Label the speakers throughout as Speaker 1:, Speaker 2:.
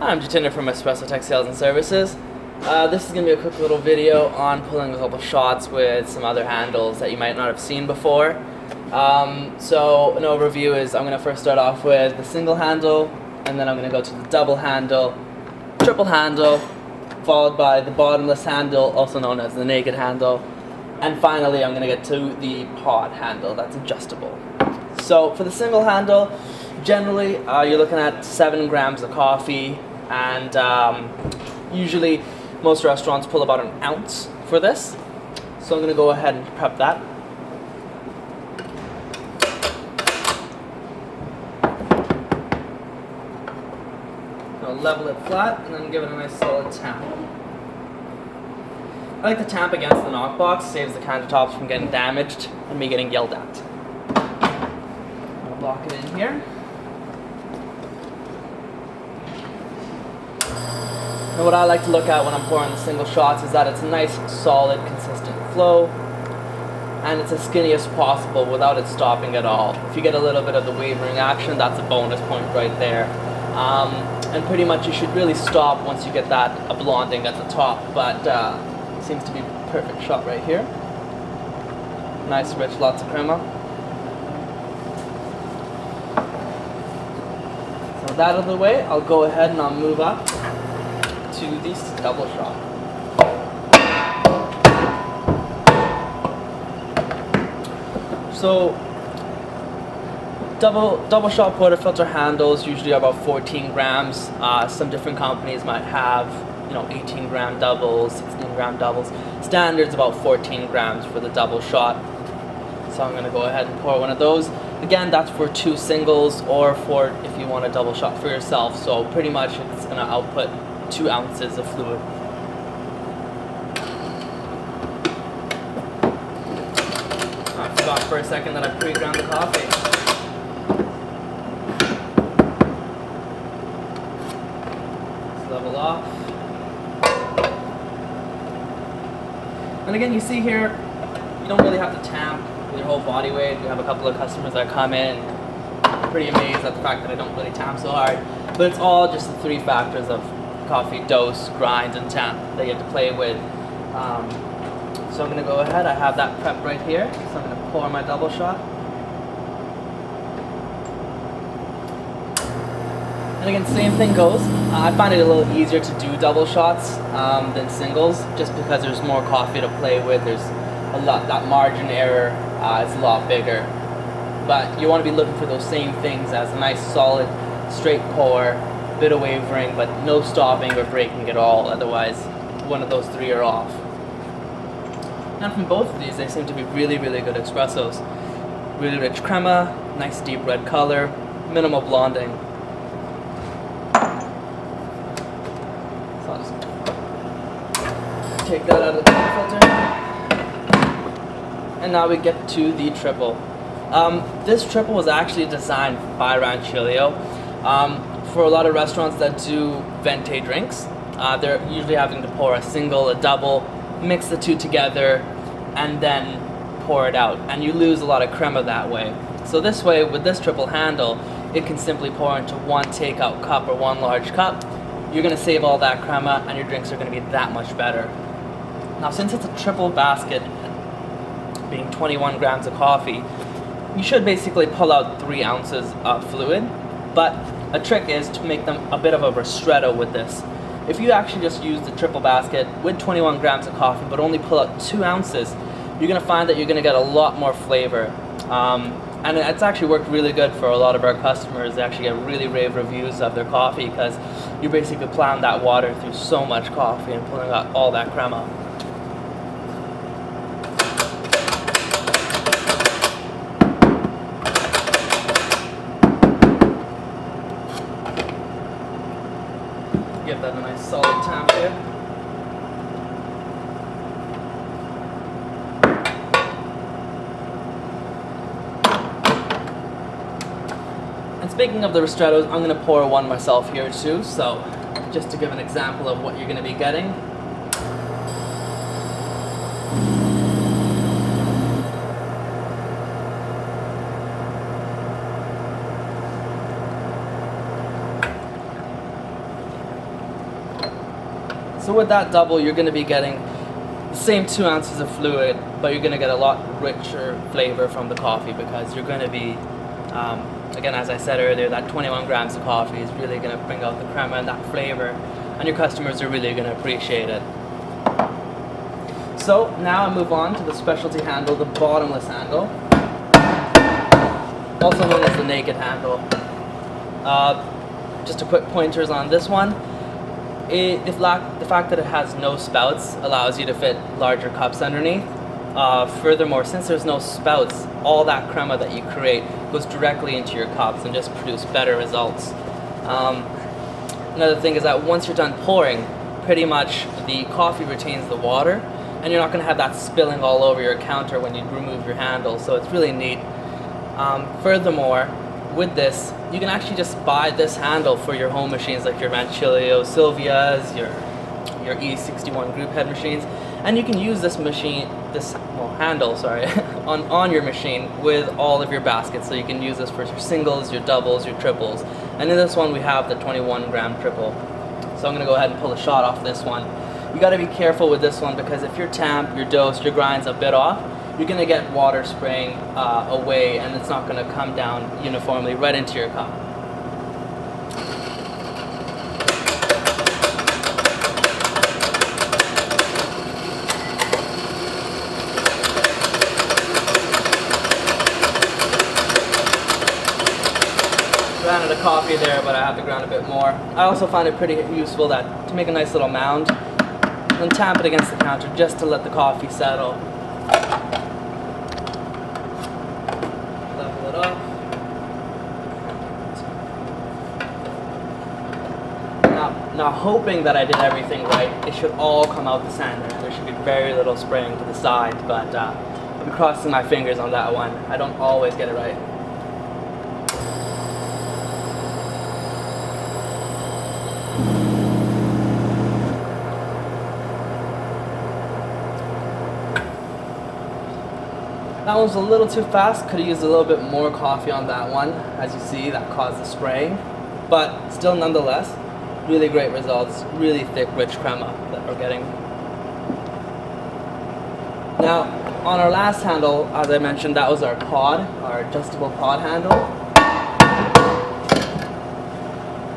Speaker 1: I'm Jatinder from Espresso Tech Sales and Services. This is going to be a quick little video on pulling a couple shots with some other handles that you might not have seen before. So an overview is I'm going to first start off with the single handle, and then I'm going to go to the double handle, triple handle, followed by the bottomless handle, also known as the naked handle, and finally I'm going to get to the pod handle that's adjustable. So for the single handle, generally you're looking at 7 grams of coffee, and usually most restaurants pull about an ounce for this. So I'm going to go ahead and prep that. Going to level it flat and then give it a nice solid tamp. I like to tamp against the knockbox, saves the countertops from getting damaged and me getting yelled at. I'll lock it in here. And what I like to look at when I'm pouring the single shots is that it's a nice, solid, consistent flow, and it's as skinny as possible without it stopping at all. If you get a little bit of the wavering action, that's a bonus point right there. And pretty much you should really stop once you get that blonding at the top, but seems to be a perfect shot right here. Nice, rich, lots of crema. So with that out of the way, I'll go ahead and I'll move up to this double shot. So double shot portafilter handles usually are about 14 grams. Some different companies might have 18 gram doubles, 16 gram doubles. Standard's about 14 grams for the double shot. So I'm going to go ahead and pour one of those. Again, that's for 2 singles or for if you want a double shot for yourself. So pretty much it's going to output 2 ounces of fluid. I forgot for a second that I pre-ground the coffee. Let's level off. And again, you see here, you don't really have to tamp with your whole body weight. We have a couple of customers that come in pretty amazed at the fact that I don't really tamp so hard. But it's all just the 3 factors of coffee, dose, grind, and tamp that you have to play with. So I'm going to go ahead, I have that prep right here, so I'm going to pour my double shot. And again, same thing goes. I find it a little easier to do double shots than singles, just because there's more coffee to play with. There's a lot, that margin error is a lot bigger. But you want to be looking for those same things as a nice solid straight pour, bit of wavering, but no stopping or breaking at all, otherwise one of those 3 are off. And from both of these, they seem to be really, really good espressos. Really rich crema, nice deep red color, minimal blonding. So I'll just take that out of the filter. And now we get to the triple. This triple was actually designed by Ranchilio. For a lot of restaurants that do venti drinks, they're usually having to pour a single, a double, mix the 2 together, and then pour it out. And you lose a lot of crema that way. So this way, with this triple handle, it can simply pour into 1 takeout cup or 1 large cup. You're going to save all that crema, and your drinks are going to be that much better. Now, since it's a triple basket, being 21 grams of coffee, you should basically pull out 3 ounces of fluid, but a trick is to make them a bit of a ristretto with this. If you actually just use the triple basket with 21 grams of coffee but only pull out 2 ounces, you're going to find that you're going to get a lot more flavor. And it's actually worked really good for a lot of our customers. They actually get really rave reviews of their coffee because you're basically plowing that water through so much coffee and pulling out all that crema. Give that a nice solid tamp here. And speaking of the ristrettos, I'm going to pour one myself here too, so just to give an example of what you're going to be getting. So with that double, you're going to be getting the same 2 ounces of fluid, but you're going to get a lot richer flavor from the coffee, because you're going to be, again, as I said earlier, that 21 grams of coffee is really going to bring out the crema and that flavor, and your customers are really going to appreciate it. So now I move on to the specialty handle, the bottomless handle, also known as the naked handle. Just a quick pointers on this one. The fact that it has no spouts allows you to fit larger cups underneath. Furthermore, since there's no spouts, all that crema that you create goes directly into your cups and just produce better results. Another thing is that once you're done pouring, pretty much the coffee retains the water, and you're not going to have that spilling all over your counter when you remove your handle, so it's really neat. Furthermore, with this, you can actually just buy this handle for your home machines like your Rancilio Silvias, your E61 group head machines, and you can use this handle, on your machine with all of your baskets. So you can use this for your singles, your doubles, your triples, and in this one we have the 21 gram triple. So I'm going to go ahead and pull a shot off this one. You got to be careful with this one, because if your tamp, your dose, your grind's a bit off, you're going to get water spraying away, and it's not going to come down uniformly right into your cup. Grounded a coffee there, but I have to ground a bit more. I also find it pretty useful that to make a nice little mound and tap it against the counter just to let the coffee settle. Level it up. Now hoping that I did everything right, it should all come out the center. There should be very little spraying to the side, but I'll be crossing my fingers on that one. I don't always get it right. That one's a little too fast. Could have used a little bit more coffee on that one. As you see, that caused the spraying. But still, nonetheless, really great results. Really thick, rich crema that we're getting. Now, on our last handle, as I mentioned, that was our pod, our adjustable pod handle.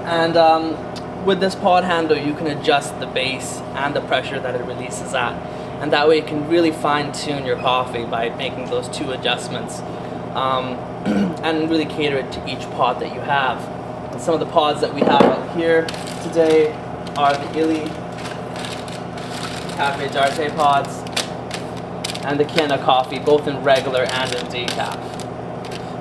Speaker 1: And with this pod handle, you can adjust the base and the pressure that it releases at. And that way you can really fine-tune your coffee by making those 2 adjustments, and really cater it to each pod that you have. And some of the pods that we have out here today are the Illy Cafe D'Arte pods and the Kiena coffee, both in regular and in decaf.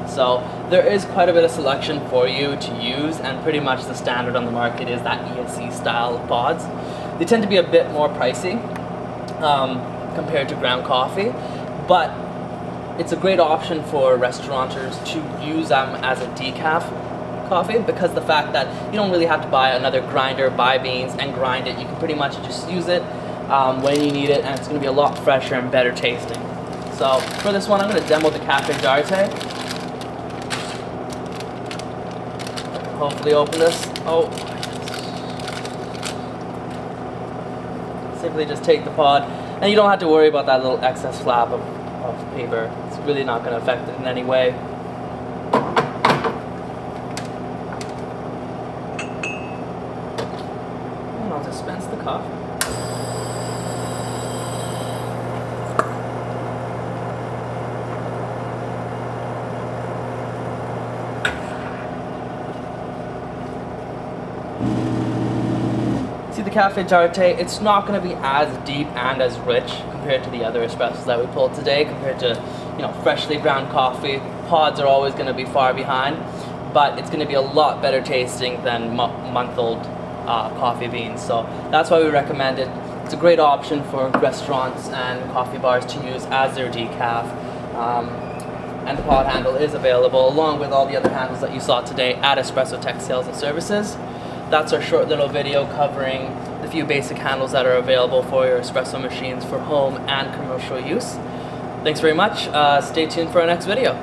Speaker 1: So there is quite a bit of selection for you to use, and pretty much the standard on the market is that ESC style of pods. They tend to be a bit more pricey compared to ground coffee, but it's a great option for restaurateurs to use them as a decaf coffee, because the fact that you don't really have to buy another grinder, buy beans and grind it. You can pretty much just use it when you need it, and it's going to be a lot fresher and better tasting. So for this one, I'm going to demo the Cafe D'Arte. Hopefully open this. Simply just take the pod, and you don't have to worry about that little excess flap of paper. It's really not going to affect it in any way. And I'll dispense the coffee. See, the Cafe D'Arte, it's not going to be as deep and as rich compared to the other espressos that we pulled today, compared to, freshly ground coffee. Pods are always going to be far behind, but it's going to be a lot better tasting than month-old coffee beans. So that's why we recommend it. It's a great option for restaurants and coffee bars to use as their decaf. And the pod handle is available along with all the other handles that you saw today at Espresso Tech Sales and Services. That's our short little video covering the few basic handles that are available for your espresso machines for home and commercial use. Thanks very much. Stay tuned for our next video.